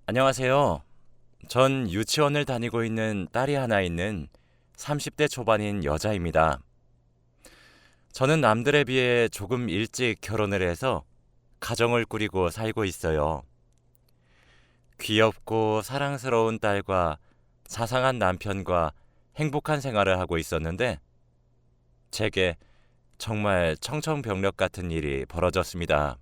안녕하세요. 전 유치원을 다니고 있는 딸이 하나 있는 30대 초반인 여자입니다. 저는 남들에 비해 조금 일찍 결혼을 해서 가정을 꾸리고 살고 있어요. 귀엽고 사랑스러운 딸과 자상한 남편과 행복한 생활을 하고 있었는데 제게 정말 청천벽력 같은 일이 벌어졌습니다.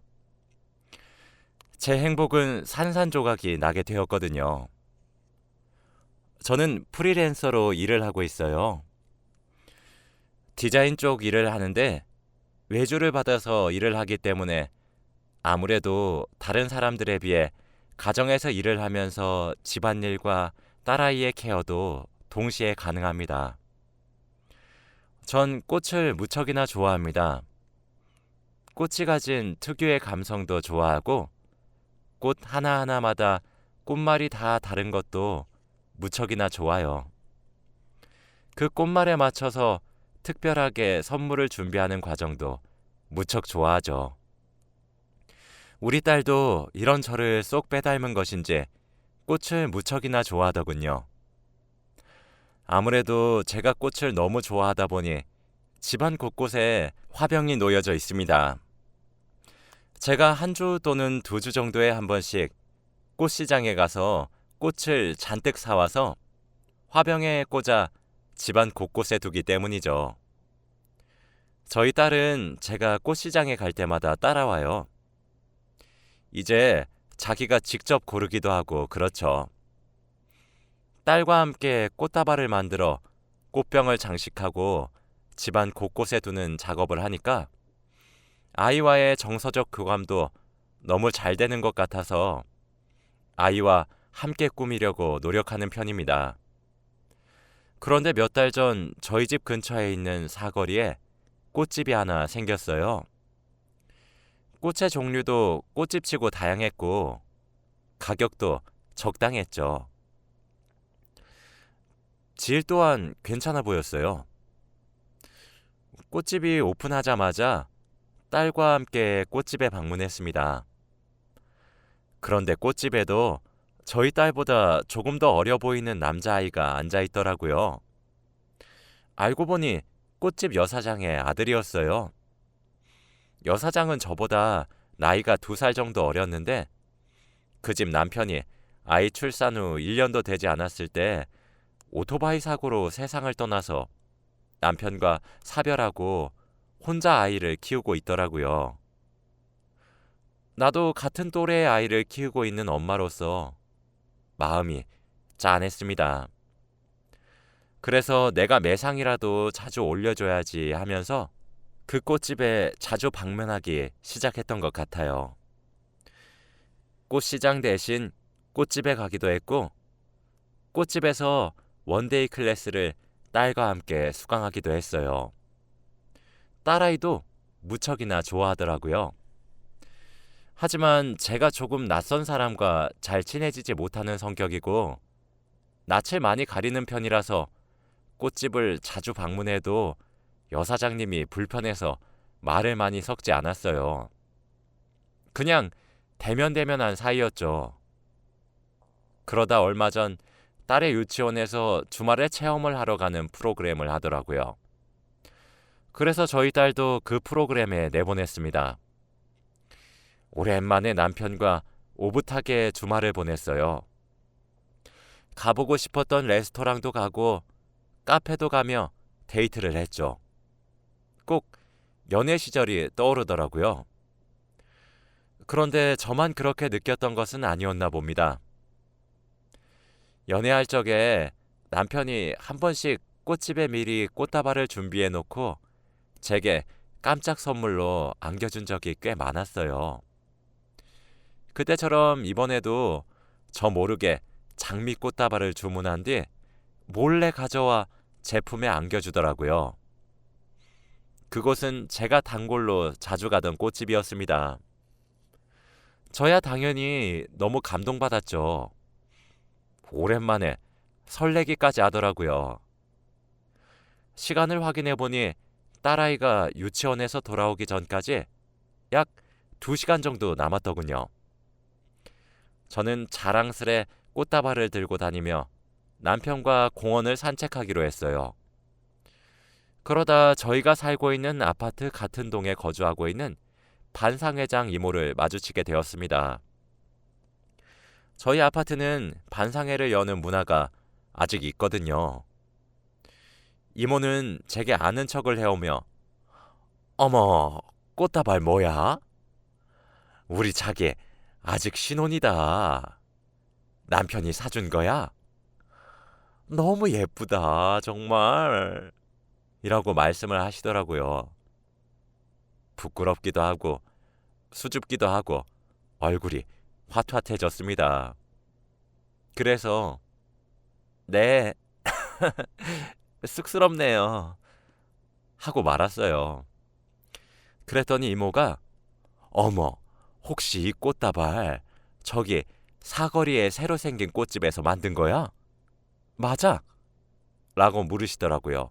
제 행복은 산산조각이 나게 되었거든요. 저는 프리랜서로 일을 하고 있어요. 디자인 쪽 일을 하는데 외주를 받아서 일을 하기 때문에 아무래도 다른 사람들에 비해 가정에서 일을 하면서 집안일과 딸아이의 케어도 동시에 가능합니다. 전 꽃을 무척이나 좋아합니다. 꽃이 가진 특유의 감성도 좋아하고 꽃 하나하나마다 꽃말이 다 다른 것도 무척이나 좋아요. 그 꽃말에 맞춰서 특별하게 선물을 준비하는 과정도 무척 좋아하죠. 우리 딸도 이런 저를 쏙 빼닮은 것인지 꽃을 무척이나 좋아하더군요. 아무래도 제가 꽃을 너무 좋아하다 보니 집안 곳곳에 화병이 놓여져 있습니다. 제가 한 주 또는 두 주 정도에 한 번씩 꽃시장에 가서 꽃을 잔뜩 사와서 화병에 꽂아 집안 곳곳에 두기 때문이죠. 저희 딸은 제가 꽃시장에 갈 때마다 따라와요. 이제 자기가 직접 고르기도 하고 그렇죠. 딸과 함께 꽃다발을 만들어 꽃병을 장식하고 집안 곳곳에 두는 작업을 하니까 아이와의 정서적 교감도 너무 잘 되는 것 같아서 아이와 함께 꾸미려고 노력하는 편입니다. 그런데 몇 달 전 저희 집 근처에 있는 사거리에 꽃집이 하나 생겼어요. 꽃의 종류도 꽃집치고 다양했고 가격도 적당했죠. 질 또한 괜찮아 보였어요. 꽃집이 오픈하자마자 딸과 함께 꽃집에 방문했습니다. 그런데 꽃집에도 저희 딸보다 조금 더 어려 보이는 남자아이가 앉아 있더라고요. 알고 보니 꽃집 여사장의 아들이었어요. 여사장은 저보다 나이가 2살 정도 어렸는데 그 집 남편이 아이 출산 후 1년도 되지 않았을 때 오토바이 사고로 세상을 떠나서 남편과 사별하고 혼자 아이를 키우고 있더라고요. 나도 같은 또래의 아이를 키우고 있는 엄마로서 마음이 짠했습니다. 그래서 내가 매상이라도 자주 올려줘야지 하면서 그 꽃집에 자주 방문하기 시작했던 것 같아요. 꽃시장 대신 꽃집에 가기도 했고 꽃집에서 원데이 클래스를 딸과 함께 수강하기도 했어요. 딸아이도 무척이나 좋아하더라고요. 하지만 제가 조금 낯선 사람과 잘 친해지지 못하는 성격이고 낯을 많이 가리는 편이라서 꽃집을 자주 방문해도 여사장님이 불편해서 말을 많이 섞지 않았어요. 그냥 대면대면한 사이였죠. 그러다 얼마 전 딸의 유치원에서 주말에 체험을 하러 가는 프로그램을 하더라고요. 그래서 저희 딸도 그 프로그램에 내보냈습니다. 오랜만에 남편과 오붓하게 주말을 보냈어요. 가보고 싶었던 레스토랑도 가고 카페도 가며 데이트를 했죠. 꼭 연애 시절이 떠오르더라고요. 그런데 저만 그렇게 느꼈던 것은 아니었나 봅니다. 연애할 적에 남편이 한 번씩 꽃집에 미리 꽃다발을 준비해 놓고 제게 깜짝 선물로 안겨준 적이 꽤 많았어요. 그때처럼 이번에도 저 모르게 장미 꽃다발을 주문한 뒤 몰래 가져와 제품에 안겨주더라고요. 그곳은 제가 단골로 자주 가던 꽃집이었습니다. 저야 당연히 너무 감동받았죠. 오랜만에 설레기까지 하더라고요. 시간을 확인해 보니 딸아이가 유치원에서 돌아오기 전까지 약 2시간 정도 남았더군요. 저는 자랑스레 꽃다발을 들고 다니며 남편과 공원을 산책하기로 했어요. 그러다 저희가 살고 있는 아파트 같은 동에 거주하고 있는 반상회장 이모를 마주치게 되었습니다. 저희 아파트는 반상회를 여는 문화가 아직 있거든요. 이모는 제게 아는 척을 해오며 어머, 꽃다발 뭐야? 우리 자기 아직 신혼이다. 남편이 사준 거야? 너무 예쁘다, 정말. 이라고 말씀을 하시더라고요. 부끄럽기도 하고 수줍기도 하고 얼굴이 화투hat해졌습니다. 그래서 네, 쑥스럽네요. 하고 말았어요. 그랬더니 이모가 어머, 혹시 이 꽃다발 저기 사거리에 새로 생긴 꽃집에서 만든 거야? 맞아? 라고 물으시더라고요.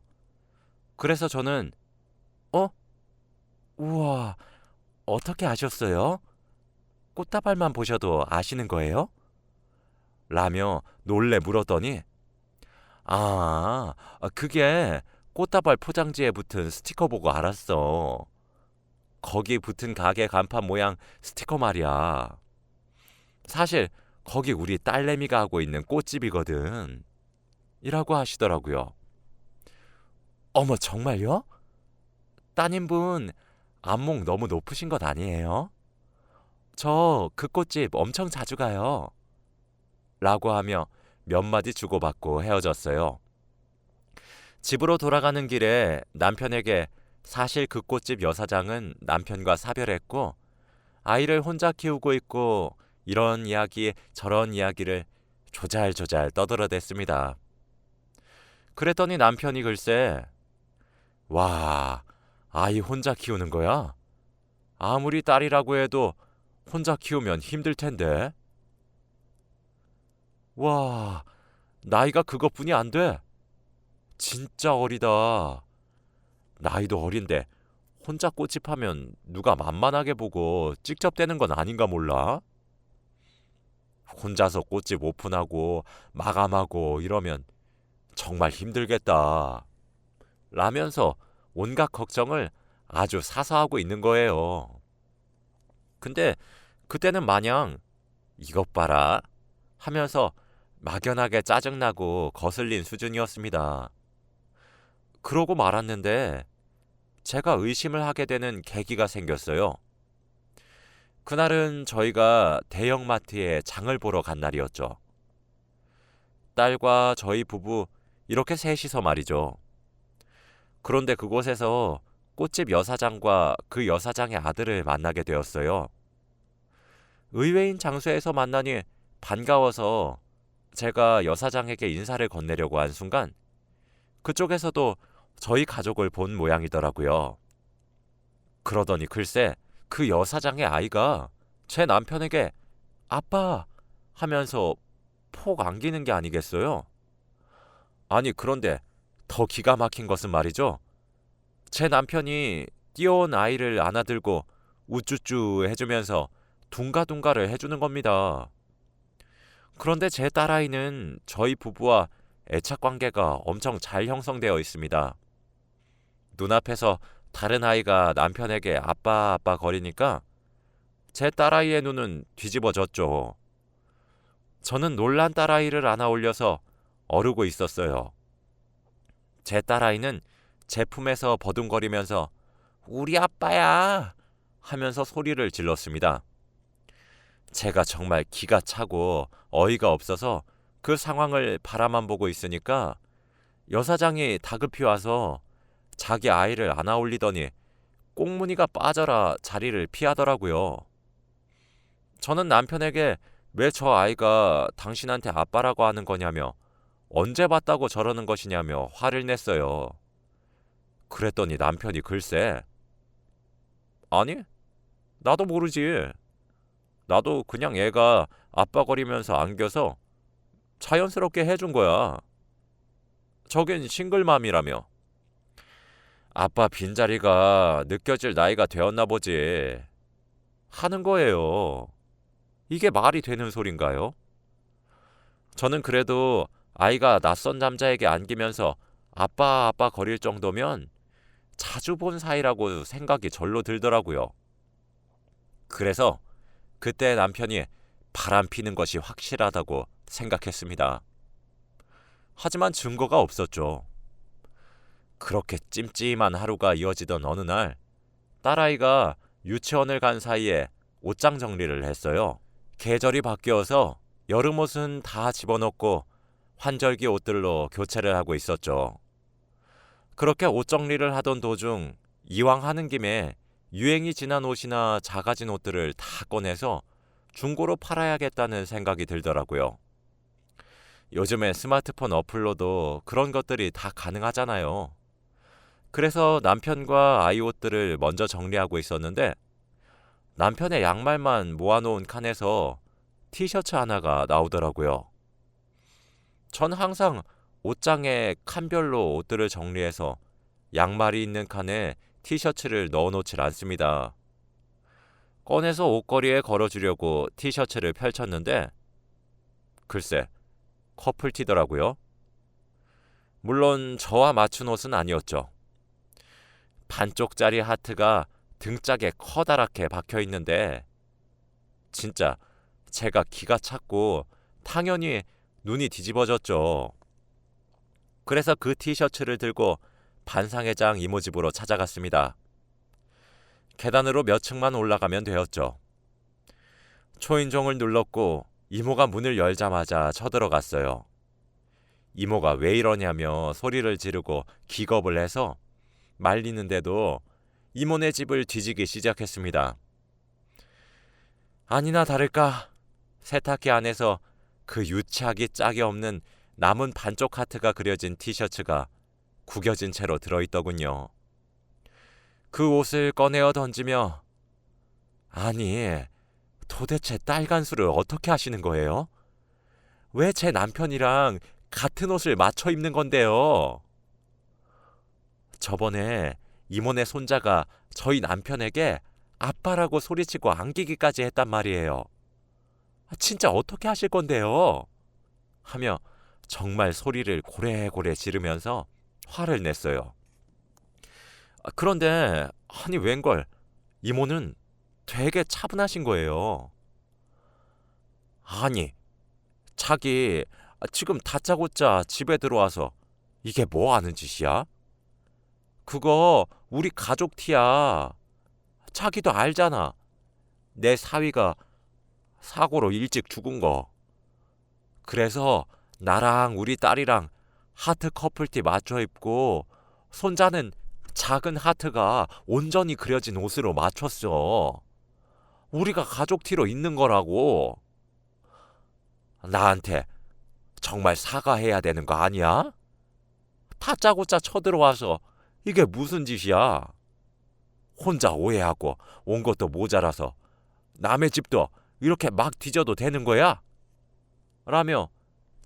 그래서 저는 어? 우와, 어떻게 아셨어요? 꽃다발만 보셔도 아시는 거예요? 라며 놀래 물었더니 아, 그게 꽃다발 포장지에 붙은 스티커 보고 알았어. 거기 붙은 가게 간판 모양 스티커 말이야. 사실 거기 우리 딸내미가 하고 있는 꽃집이거든. 이라고 하시더라고요. 어머, 정말요? 따님분 안목 너무 높으신 것 아니에요? 저 그 꽃집 엄청 자주 가요. 라고 하며 몇 마디 주고받고 헤어졌어요. 집으로 돌아가는 길에 남편에게 사실 그 꽃집 여사장은 남편과 사별했고 아이를 혼자 키우고 있고 이런 이야기 저런 이야기를 조잘조잘 떠들어댔습니다. 그랬더니 남편이 글쎄 와, 아이 혼자 키우는 거야? 아무리 딸이라고 해도 혼자 키우면 힘들 텐데. 와, 나이가 그것뿐이 안 돼. 진짜 어리다. 나이도 어린데 혼자 꽃집하면 누가 만만하게 보고 찍접대는 건 아닌가 몰라? 혼자서 꽃집 오픈하고 마감하고 이러면 정말 힘들겠다. 라면서 온갖 걱정을 아주 사서하고 있는 거예요. 근데 그때는 마냥 이것 봐라 하면서 막연하게 짜증나고 거슬린 수준이었습니다. 그러고 말았는데 제가 의심을 하게 되는 계기가 생겼어요. 그날은 저희가 대형마트에 장을 보러 간 날이었죠. 딸과 저희 부부 이렇게 셋이서 말이죠. 그런데 그곳에서 꽃집 여사장과 그 여사장의 아들을 만나게 되었어요. 의외인 장소에서 만나니 반가워서 제가 여사장에게 인사를 건네려고 한 순간 그쪽에서도 저희 가족을 본 모양이더라고요. 그러더니 글쎄 그 여사장의 아이가 제 남편에게 아빠 하면서 폭 안기는 게 아니겠어요? 아니 그런데 더 기가 막힌 것은 말이죠. 제 남편이 뛰어온 아이를 안아들고 우쭈쭈 해주면서 둥가둥가를 해주는 겁니다. 그런데 제 딸아이는 저희 부부와 애착 관계가 엄청 잘 형성되어 있습니다. 눈앞에서 다른 아이가 남편에게 아빠 아빠 거리니까 제 딸아이의 눈은 뒤집어졌죠. 저는 놀란 딸아이를 안아 올려서 어르고 있었어요. 제 딸아이는 제 품에서 버둥거리면서 우리 아빠야 하면서 소리를 질렀습니다. 제가 정말 기가 차고 어이가 없어서 그 상황을 바라만 보고 있으니까 여사장이 다급히 와서 자기 아이를 안아 올리더니 꽁무니가 빠져라 자리를 피하더라고요. 저는 남편에게 왜 저 아이가 당신한테 아빠라고 하는 거냐며 언제 봤다고 저러는 것이냐며 화를 냈어요. 그랬더니 남편이 글쎄 아니 나도 모르지. 나도 그냥 애가 아빠거리면서 안겨서 자연스럽게 해준 거야. 저긴 싱글맘이라며. 아빠 빈자리가 느껴질 나이가 되었나 보지. 하는 거예요. 이게 말이 되는 소린가요? 저는 그래도 아이가 낯선 남자에게 안기면서 아빠 아빠 거릴 정도면 자주 본 사이라고 생각이 절로 들더라고요. 그래서 그때 남편이 바람 피는 것이 확실하다고 생각했습니다. 하지만 증거가 없었죠. 그렇게 찜찜한 하루가 이어지던 어느 날 딸아이가 유치원을 간 사이에 옷장 정리를 했어요. 계절이 바뀌어서 여름 옷은 다 집어넣고 환절기 옷들로 교체를 하고 있었죠. 그렇게 옷 정리를 하던 도중 이왕 하는 김에 유행이 지난 옷이나 작아진 옷들을 다 꺼내서 중고로 팔아야겠다는 생각이 들더라고요. 요즘에 스마트폰 어플로도 그런 것들이 다 가능하잖아요. 그래서 남편과 아이 옷들을 먼저 정리하고 있었는데 남편의 양말만 모아놓은 칸에서 티셔츠 하나가 나오더라고요. 전 항상 옷장에 칸별로 옷들을 정리해서 양말이 있는 칸에 티셔츠를 넣어놓질 않습니다. 꺼내서 옷걸이에 걸어주려고 티셔츠를 펼쳤는데 글쎄 커플티더라고요. 물론 저와 맞춘 옷은 아니었죠. 반쪽짜리 하트가 등짝에 커다랗게 박혀 있는데 진짜 제가 기가 찼고 당연히 눈이 뒤집어졌죠. 그래서 그 티셔츠를 들고 반상회장 이모 집으로 찾아갔습니다. 계단으로 몇 층만 올라가면 되었죠. 초인종을 눌렀고 이모가 문을 열자마자 쳐들어갔어요. 이모가 왜 이러냐며 소리를 지르고 기겁을 해서 말리는데도 이모네 집을 뒤지기 시작했습니다. 아니나 다를까 세탁기 안에서 그 유치하기 짝이 없는 남은 반쪽 하트가 그려진 티셔츠가 구겨진 채로 들어있더군요. 그 옷을 꺼내어 던지며 아니 도대체 딸간수를 어떻게 하시는 거예요? 왜 제 남편이랑 같은 옷을 맞춰 입는 건데요? 저번에 이모네 손자가 저희 남편에게 아빠라고 소리치고 안기기까지 했단 말이에요. 진짜 어떻게 하실 건데요? 하며 정말 소리를 고래고래 지르면서 화를 냈어요. 그런데 아니 웬걸 이모는 되게 차분하신 거예요. 아니 자기 지금 다짜고짜 집에 들어와서 이게 뭐 하는 짓이야? 그거 우리 가족 티야. 자기도 알잖아. 내 사위가 사고로 일찍 죽은 거. 그래서 나랑 우리 딸이랑 하트 커플티 맞춰 입고 손자는 작은 하트가 온전히 그려진 옷으로 맞췄어. 우리가 가족 티로 입는 거라고. 나한테 정말 사과해야 되는 거 아니야? 다짜고짜 쳐들어와서 이게 무슨 짓이야? 혼자 오해하고 온 것도 모자라서 남의 집도 이렇게 막 뒤져도 되는 거야? 라며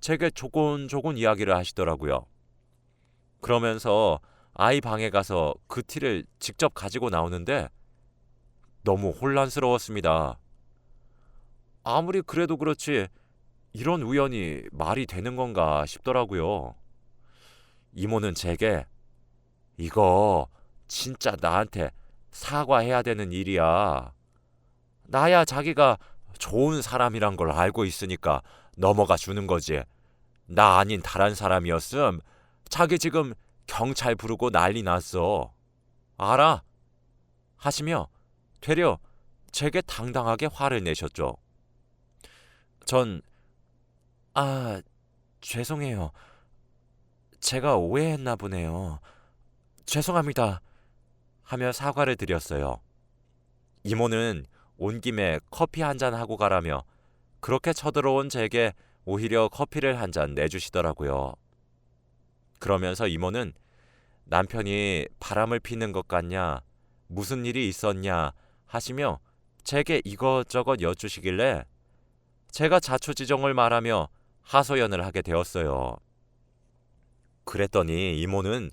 제게 조곤조곤 이야기를 하시더라고요. 그러면서 아이 방에 가서 그 티를 직접 가지고 나오는데 너무 혼란스러웠습니다. 아무리 그래도 그렇지 이런 우연이 말이 되는 건가 싶더라고요. 이모는 제게 이거 진짜 나한테 사과해야 되는 일이야. 나야 자기가 좋은 사람이란 걸 알고 있으니까 넘어가 주는 거지. 나 아닌 다른 사람이었음 자기 지금 경찰 부르고 난리 났어. 알아? 하시며 되려 제게 당당하게 화를 내셨죠. 전 죄송해요. 제가 오해했나 보네요. 죄송합니다. 하며 사과를 드렸어요. 이모는 온 김에 커피 한 잔 하고 가라며 그렇게 쳐들어온 제게 오히려 커피를 한 잔 내주시더라고요. 그러면서 이모는 남편이 바람을 피는 것 같냐, 무슨 일이 있었냐 하시며 제게 이것저것 여쭈시길래 제가 자초지종을 말하며 하소연을 하게 되었어요. 그랬더니 이모는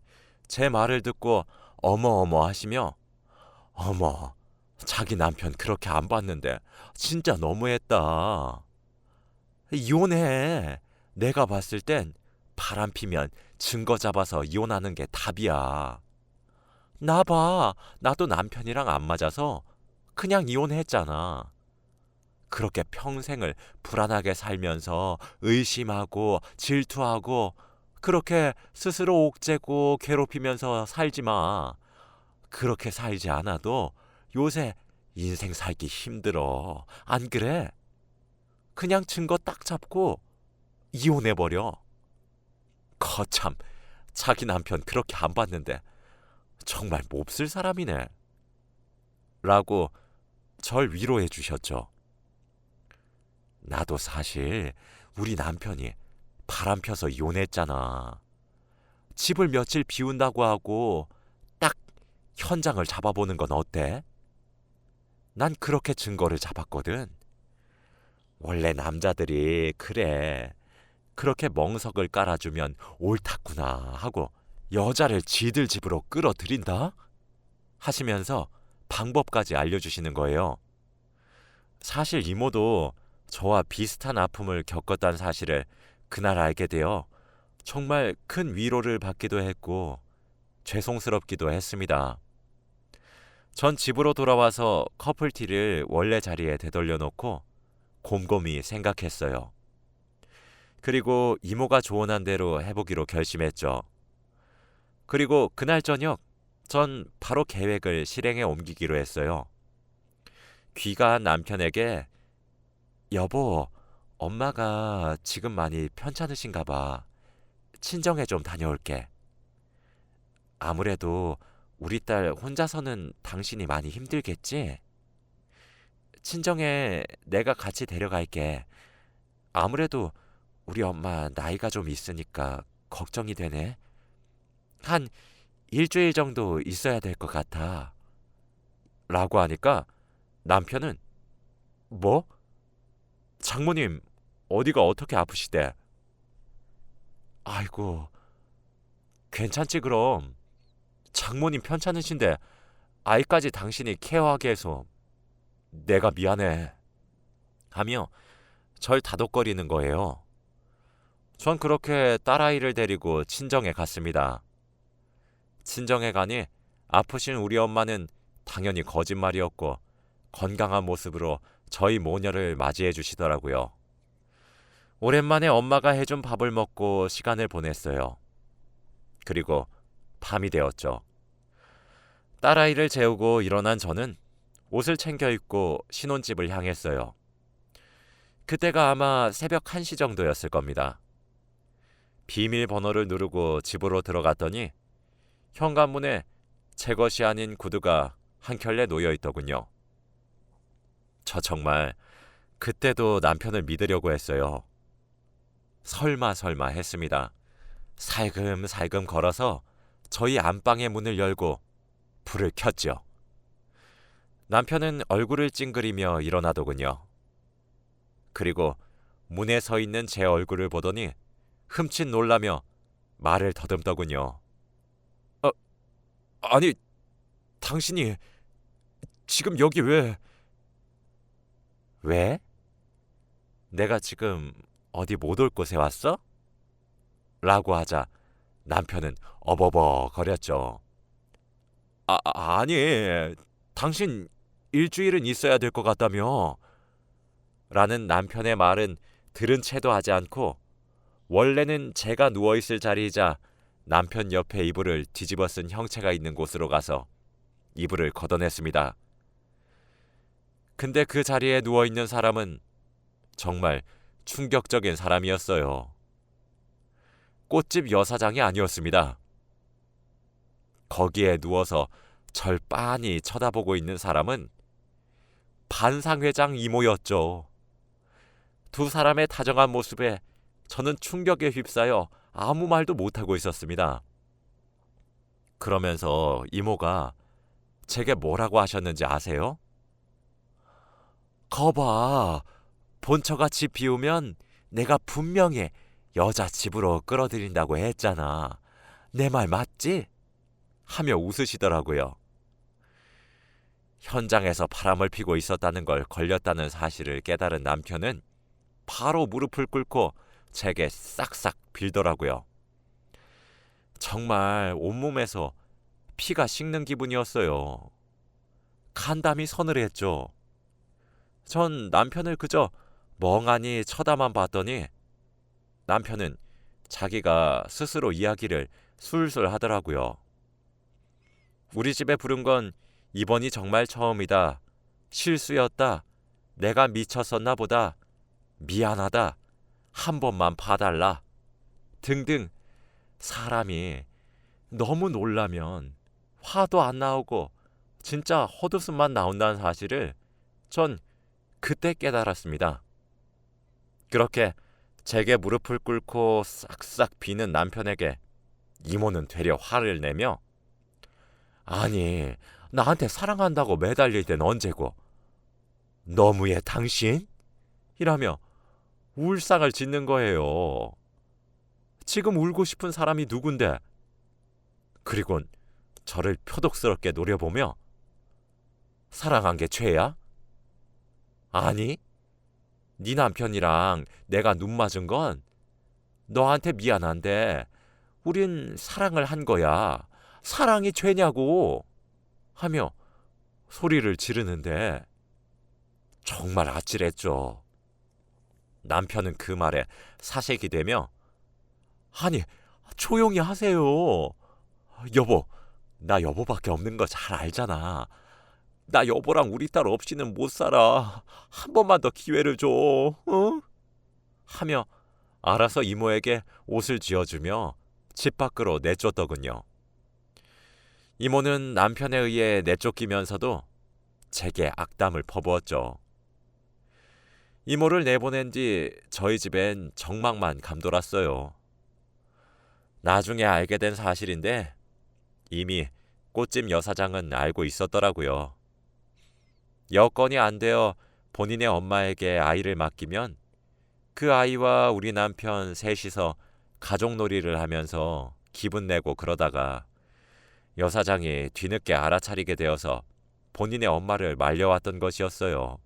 제 말을 듣고 어머어머 하시며 어머 자기 남편 그렇게 안 봤는데 진짜 너무했다. 이혼해. 내가 봤을 땐 바람 피면 증거 잡아서 이혼하는 게 답이야. 나 봐. 나도 남편이랑 안 맞아서 그냥 이혼했잖아. 그렇게 평생을 불안하게 살면서 의심하고 질투하고 그렇게 스스로 옥죄고 괴롭히면서 살지 마. 그렇게 살지 않아도 요새 인생 살기 힘들어. 안 그래? 그냥 증거 딱 잡고 이혼해버려. 거참, 자기 남편 그렇게 안 봤는데 정말 몹쓸 사람이네. 라고 절 위로해 주셨죠. 나도 사실 우리 남편이 바람 펴서 이혼했잖아. 집을 며칠 비운다고 하고 딱 현장을 잡아보는 건 어때? 난 그렇게 증거를 잡았거든. 원래 남자들이 그래. 그렇게 멍석을 깔아주면 옳았구나 하고 여자를 지들 집으로 끌어들인다? 하시면서 방법까지 알려주시는 거예요. 사실 이모도 저와 비슷한 아픔을 겪었다는 사실을 그날 알게 되어 정말 큰 위로를 받기도 했고 죄송스럽기도 했습니다. 전 집으로 돌아와서 커플티를 원래 자리에 되돌려 놓고 곰곰이 생각했어요. 그리고 이모가 조언한 대로 해보기로 결심했죠. 그리고 그날 저녁 전 바로 계획을 실행에 옮기기로 했어요. 귀가한 남편에게 여보, 엄마가 지금 많이 편찮으신가 봐. 친정에 좀 다녀올게. 아무래도 우리 딸 혼자서는 당신이 많이 힘들겠지? 친정에 내가 같이 데려갈게. 아무래도 우리 엄마 나이가 좀 있으니까 걱정이 되네. 한 일주일 정도 있어야 될 것 같아. 라고 하니까 남편은 뭐? 장모님 어디가 어떻게 아프시대? 아이고 괜찮지 그럼. 장모님 편찮으신데 아이까지 당신이 케어하게 해서 내가 미안해. 하며 절 다독거리는 거예요. 전 그렇게 딸아이를 데리고 친정에 갔습니다. 친정에 가니 아프신 우리 엄마는 당연히 거짓말이었고 건강한 모습으로 저희 모녀를 맞이해 주시더라고요. 오랜만에 엄마가 해준 밥을 먹고 시간을 보냈어요. 그리고 밤이 되었죠. 딸아이를 재우고 일어난 저는 옷을 챙겨 입고 신혼집을 향했어요. 그때가 아마 새벽 1시 정도였을 겁니다. 비밀번호를 누르고 집으로 들어갔더니 현관문에 제 것이 아닌 구두가 한 켤레 놓여 있더군요. 저 정말 그때도 남편을 믿으려고 했어요. 설마 했습니다. 살금살금 걸어서 저희 안방의 문을 열고 불을 켰죠. 남편은 얼굴을 찡그리며 일어나더군요. 그리고 문에 서 있는 제 얼굴을 보더니 흠칫 놀라며 말을 더듬더군요. 아니, 당신이 지금 여기 왜? 왜? 내가 지금 어디 못 올 곳에 왔어? 라고 하자 남편은 어버버 거렸죠. 아니, 당신 일주일은 있어야 될 것 같다며. 라는 남편의 말은 들은 채도 하지 않고 원래는 제가 누워있을 자리이자 남편 옆에 이불을 뒤집어 쓴 형체가 있는 곳으로 가서 이불을 걷어냈습니다. 근데 그 자리에 누워있는 사람은 정말 충격적인 사람이었어요. 꽃집 여사장이 아니었습니다. 거기에 누워서 절 빤히 쳐다보고 있는 사람은 반상회장 이모였죠. 두 사람의 다정한 모습에 저는 충격에 휩싸여 아무 말도 못하고 있었습니다. 그러면서 이모가 제게 뭐라고 하셨는지 아세요? 거봐, 본처가 집 비우면 내가 분명히 여자 집으로 끌어들인다고 했잖아. 내 말 맞지? 하며 웃으시더라고요. 현장에서 바람을 피고 있었다는 걸 걸렸다는 사실을 깨달은 남편은 바로 무릎을 꿇고 제게 싹싹 빌더라고요. 정말 온몸에서 피가 식는 기분이었어요. 간담이 서늘했죠. 전 남편을 그저 멍하니 쳐다만 봤더니 남편은 자기가 스스로 이야기를 술술 하더라고요. 우리 집에 부른 건 이번이 정말 처음이다. 실수였다. 내가 미쳤었나 보다. 미안하다. 한 번만 봐달라. 등등. 사람이 너무 놀라면 화도 안 나오고 진짜 헛웃음만 나온다는 사실을 전 그때 깨달았습니다. 그렇게 제게 무릎을 꿇고 싹싹 비는 남편에게 이모는 되려 화를 내며 아니 나한테 사랑한다고 매달릴 땐 언제고 너무해 당신? 이라며 울상을 짓는 거예요. 지금 울고 싶은 사람이 누군데? 그리곤 저를 표독스럽게 노려보며 사랑한 게 죄야? 아니, 네 남편이랑 내가 눈 맞은 건 너한테 미안한데 우린 사랑을 한 거야. 사랑이 죄냐고 하며 소리를 지르는데 정말 아찔했죠. 남편은 그 말에 사색이 되며 아니 조용히 하세요. 여보, 나 여보밖에 없는 거 잘 알잖아. 나 여보랑 우리 딸 없이는 못 살아. 한 번만 더 기회를 줘. 응? 하며 알아서 이모에게 옷을 쥐어주며 집 밖으로 내쫓더군요. 이모는 남편에 의해 내쫓기면서도 제게 악담을 퍼부었죠. 이모를 내보낸 뒤 저희 집엔 정막만 감돌았어요. 나중에 알게 된 사실인데 이미 꽃집 여사장은 알고 있었더라고요. 여건이 안 되어 본인의 엄마에게 아이를 맡기면 그 아이와 우리 남편 셋이서 가족놀이를 하면서 기분 내고 그러다가 여사장이 뒤늦게 알아차리게 되어서 본인의 엄마를 말려왔던 것이었어요.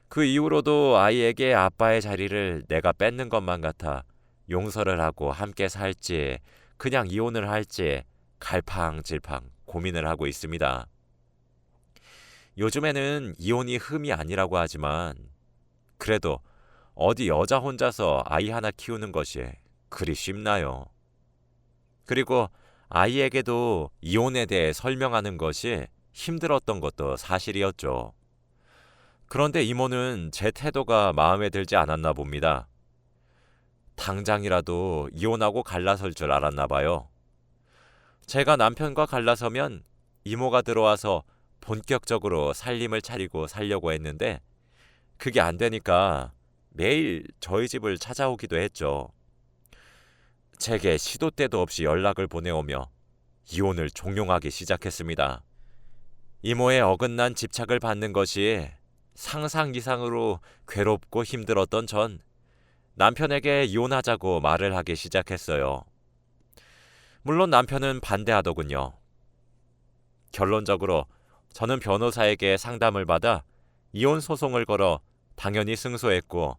그 이후로도 아이에게 아빠의 자리를 내가 뺏는 것만 같아 용서를 하고 함께 살지 그냥 이혼을 할지 갈팡질팡 고민을 하고 있습니다. 요즘에는 이혼이 흠이 아니라고 하지만 그래도 어디 여자 혼자서 아이 하나 키우는 것이 그리 쉽나요? 그리고 아이에게도 이혼에 대해 설명하는 것이 힘들었던 것도 사실이었죠. 그런데 이모는 제 태도가 마음에 들지 않았나 봅니다. 당장이라도 이혼하고 갈라설 줄 알았나 봐요. 제가 남편과 갈라서면 이모가 들어와서 본격적으로 살림을 차리고 살려고 했는데 그게 안 되니까 매일 저희 집을 찾아오기도 했죠. 제게 시도 때도 없이 연락을 보내오며 이혼을 종용하기 시작했습니다. 이모의 어긋난 집착을 받는 것이 상상 이상으로 괴롭고 힘들었던 전 남편에게 이혼하자고 말을 하기 시작했어요. 물론 남편은 반대하더군요. 결론적으로 저는 변호사에게 상담을 받아 이혼 소송을 걸어 당연히 승소했고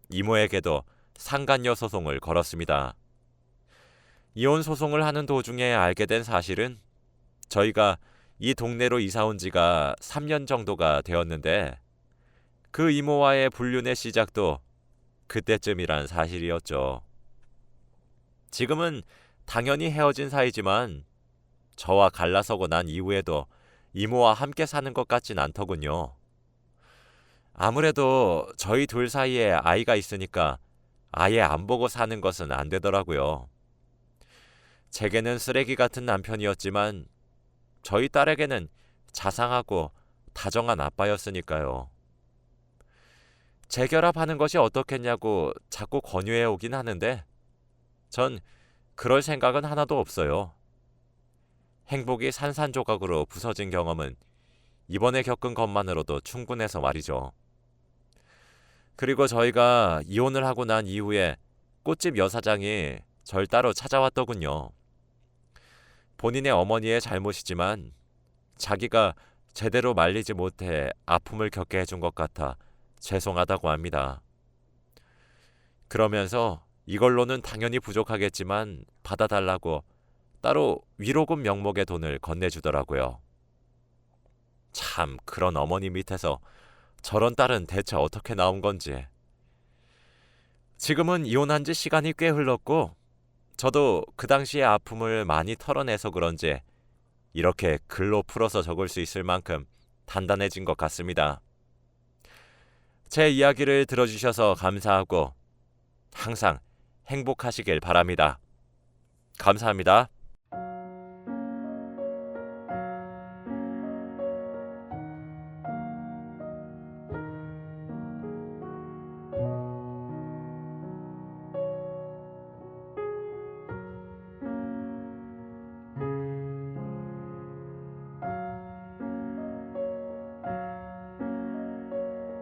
이모에게도 상간녀 소송을 걸었습니다. 이혼 소송을 하는 도중에 알게 된 사실은 저희가 이 동네로 이사 온 지가 3년 정도가 되었는데 그 이모와의 불륜의 시작도 그때쯤이란 사실이었죠. 지금은 당연히 헤어진 사이지만 저와 갈라서고 난 이후에도 이모와 함께 사는 것 같진 않더군요. 아무래도 저희 둘 사이에 아이가 있으니까 아예 안 보고 사는 것은 안 되더라고요. 제게는 쓰레기 같은 남편이었지만 저희 딸에게는 자상하고 다정한 아빠였으니까요. 재결합하는 것이 어떻겠냐고 자꾸 권유해 오긴 하는데 전 그럴 생각은 하나도 없어요. 행복이 산산조각으로 부서진 경험은 이번에 겪은 것만으로도 충분해서 말이죠. 그리고 저희가 이혼을 하고 난 이후에 꽃집 여사장이 절 따로 찾아왔더군요. 본인의 어머니의 잘못이지만 자기가 제대로 말리지 못해 아픔을 겪게 해준 것 같아 죄송하다고 합니다. 그러면서 이걸로는 당연히 부족하겠지만 받아달라고 따로 위로금 명목의 돈을 건네주더라고요. 참, 그런 어머니 밑에서 저런 딸은 대체 어떻게 나온 건지. 지금은 이혼한 지 시간이 꽤 흘렀고 저도 그 당시의 아픔을 많이 털어내서 그런지 이렇게 글로 풀어서 적을 수 있을 만큼 단단해진 것 같습니다. 제 이야기를 들어주셔서 감사하고 항상 행복하시길 바랍니다. 감사합니다.